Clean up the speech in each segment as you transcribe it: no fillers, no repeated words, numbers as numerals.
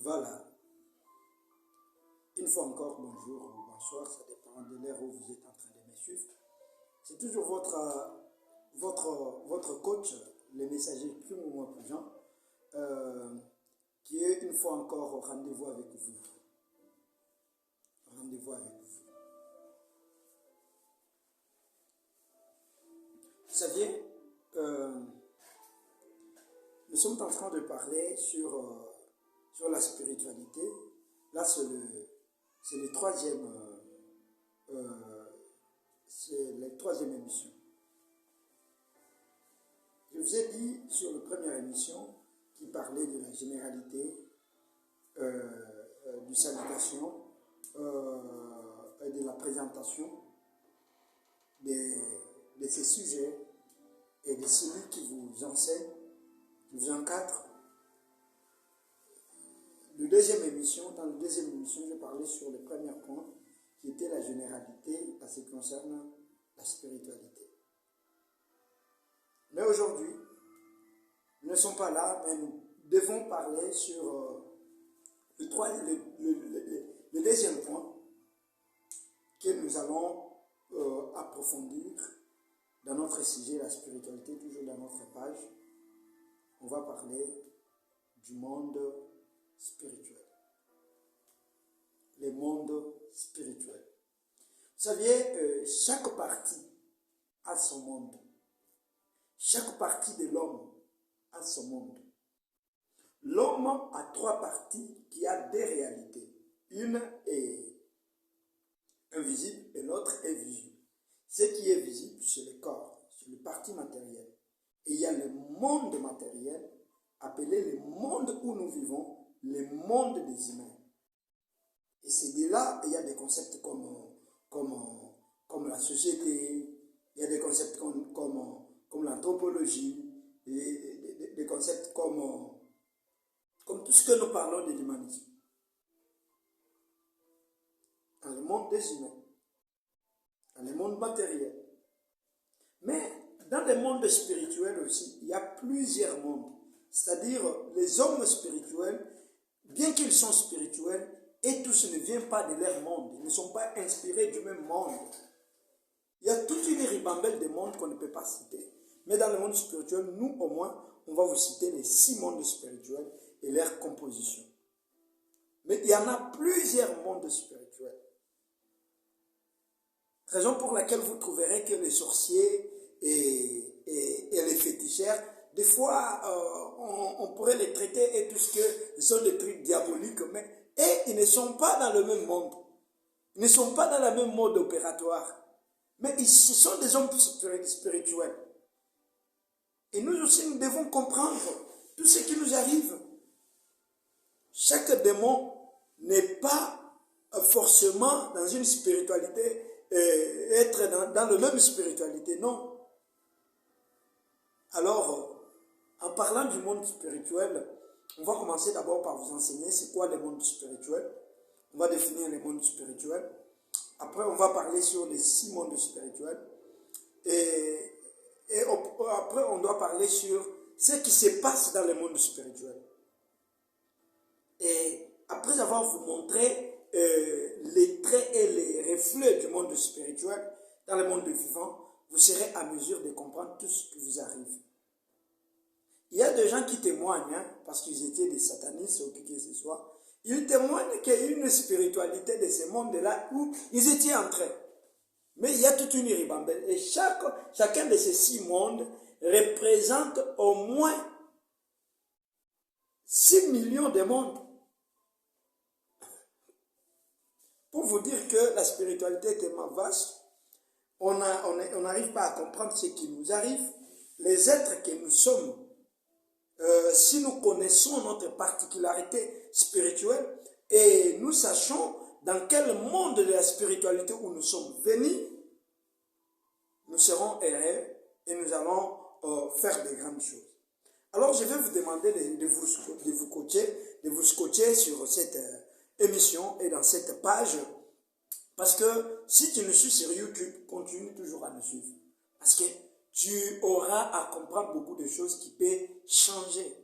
Voilà. Une fois encore, bonjour ou bonsoir, ça dépend de l'heure où vous êtes en train de me suivre. C'est toujours votre coach, le messager plus ou moins prudent, qui est une fois encore au rendez-vous avec vous. Rendez-vous avec vous. Vous saviez, nous sommes en train de parler sur la spiritualité. Là, c'est la troisième émission. Je vous ai dit sur la première émission qui parlait de la généralité, du salutation et de la présentation de ces sujets et de celui qui vous enseigne, qui vous encadre. Dans la deuxième émission, je parlais sur le premier point qui était la généralité en ce qui concerne la spiritualité. Mais aujourd'hui, nous ne sommes pas là, mais nous devons parler sur le deuxième point que nous allons approfondir dans notre sujet, la spiritualité, toujours dans notre page. On va parler du monde spirituel. Le monde spirituel. Vous saviez, chaque partie a son monde. Chaque partie de l'homme a son monde. L'homme a trois parties qui ont des réalités. Une est invisible et l'autre est visible. Ce qui est visible, c'est le corps, c'est les parties matérielles. Et il y a le monde matériel, appelé le monde où nous vivons, le monde des humains. Et c'est de là, il y a des concepts comme la société, il y a des concepts comme l'anthropologie, des concepts comme tout ce que nous parlons de l'humanisme. Dans le monde des humains, dans le monde matériel. Mais dans le monde spirituel aussi, il y a plusieurs mondes. C'est-à-dire, les hommes spirituels, bien qu'ils sont spirituels, et tous ne viennent pas de leur monde. Ils ne sont pas inspirés du même monde. Il y a toute une ribambelle de mondes qu'on ne peut pas citer. Mais dans le monde spirituel, nous, au moins, on va vous citer les 6 mondes spirituels et leur composition. Mais il y en a plusieurs mondes spirituels. Raison pour laquelle vous trouverez que les sorciers et les féticheurs, des fois, on pourrait les traiter et tout ce que sont des trucs diaboliques, mais ils ne sont pas dans le même monde. Ils ne sont pas dans le même mode opératoire. Mais ce sont des hommes spirituels. Et nous aussi, nous devons comprendre tout ce qui nous arrive. Chaque démon n'est pas forcément dans une spiritualité, être dans la même spiritualité, non. Alors, en parlant du monde spirituel, on va commencer d'abord par vous enseigner c'est quoi le monde spirituel. On va définir le monde spirituel. Après, on va parler sur les 6 mondes spirituels. Et après, on doit parler sur ce qui se passe dans le monde spirituel. Et après avoir vous montré les traits et les reflets du monde spirituel dans le monde vivant, vous serez à mesure de comprendre tout ce qui vous arrive. Il y a des gens qui témoignent, parce qu'ils étaient des satanistes ou qui que ce soit, ils témoignent qu'il y a une spiritualité de ce monde-là où ils étaient entrés. Mais il y a toute une ribambelle. Et chacun de ces 6 mondes représente au moins 6 millions de mondes. Pour vous dire que la spiritualité est tellement vaste, on n'arrive pas à comprendre ce qui nous arrive. Les êtres que nous sommes, si nous connaissons notre particularité spirituelle et nous sachons dans quel monde de la spiritualité où nous sommes venus, nous serons heureux et nous allons faire de grandes choses. Alors je vais vous demander de vous scotcher sur cette émission et dans cette page, parce que si tu nous suis sur YouTube, continue toujours à nous suivre, parce que tu auras à comprendre beaucoup de choses qui peuvent changer.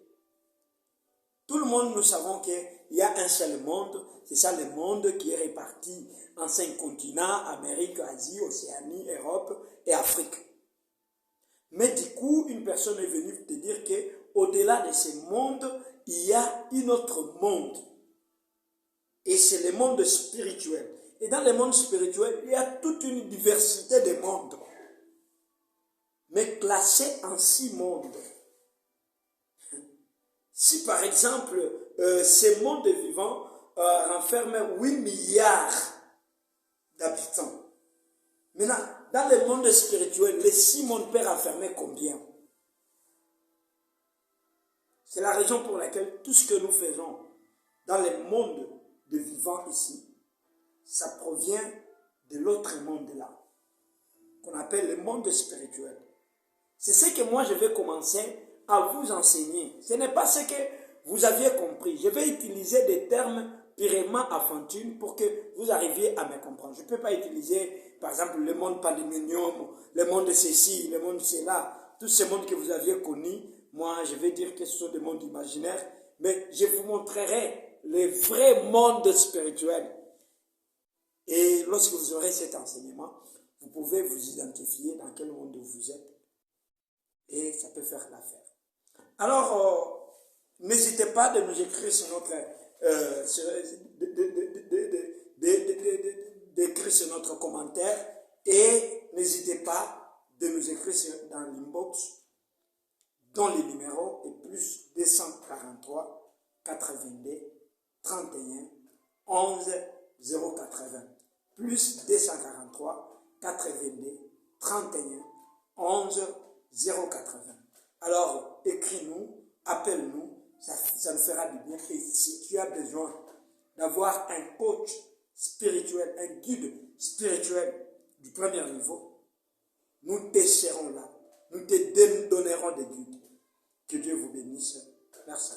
Tout le monde, nous savons qu'il il y a un seul monde. C'est ça le monde qui est réparti en 5 continents, Amérique, Asie, Océanie, Europe et Afrique. Mais du coup, une personne est venue te dire qu'au-delà de ce monde, il y a un autre monde. Et c'est le monde spirituel. Et dans le monde spirituel, il y a toute une diversité de mondes, mais classés en 6 mondes. Si par exemple, ces mondes vivants renferment 8 milliards d'habitants, maintenant, dans le monde spirituel, les 6 mondes peuvent renfermer combien? C'est la raison pour laquelle tout ce que nous faisons dans le monde de vivants ici, ça provient de l'autre monde-là, qu'on appelle le monde spirituel. C'est ce que moi je vais commencer à vous enseigner. Ce n'est pas ce que vous aviez compris. Je vais utiliser des termes purement affantines pour que vous arriviez à me comprendre. Je ne peux pas utiliser, par exemple, le monde pandémonium, le monde de ceci, le monde de cela, tous ces mondes que vous aviez connus. Moi, je vais dire que ce sont des mondes imaginaires, mais je vous montrerai les vrais mondes spirituels. Et lorsque vous aurez cet enseignement, vous pouvez vous identifier dans quel monde vous êtes. Et ça peut faire l'affaire. Alors, n'hésitez pas de nous écrire sur notre d'écrire sur notre commentaire et n'hésitez pas de nous écrire dans l'inbox dont le numéro est plus 243 82 31 11 080 plus 243 82 31 11 080. Alors, écris-nous, appelle-nous, ça nous fera du bien. Et si tu as besoin d'avoir un coach spirituel, un guide spirituel du premier niveau, nous te serons là. Nous te donnerons des guides. Que Dieu vous bénisse. Merci.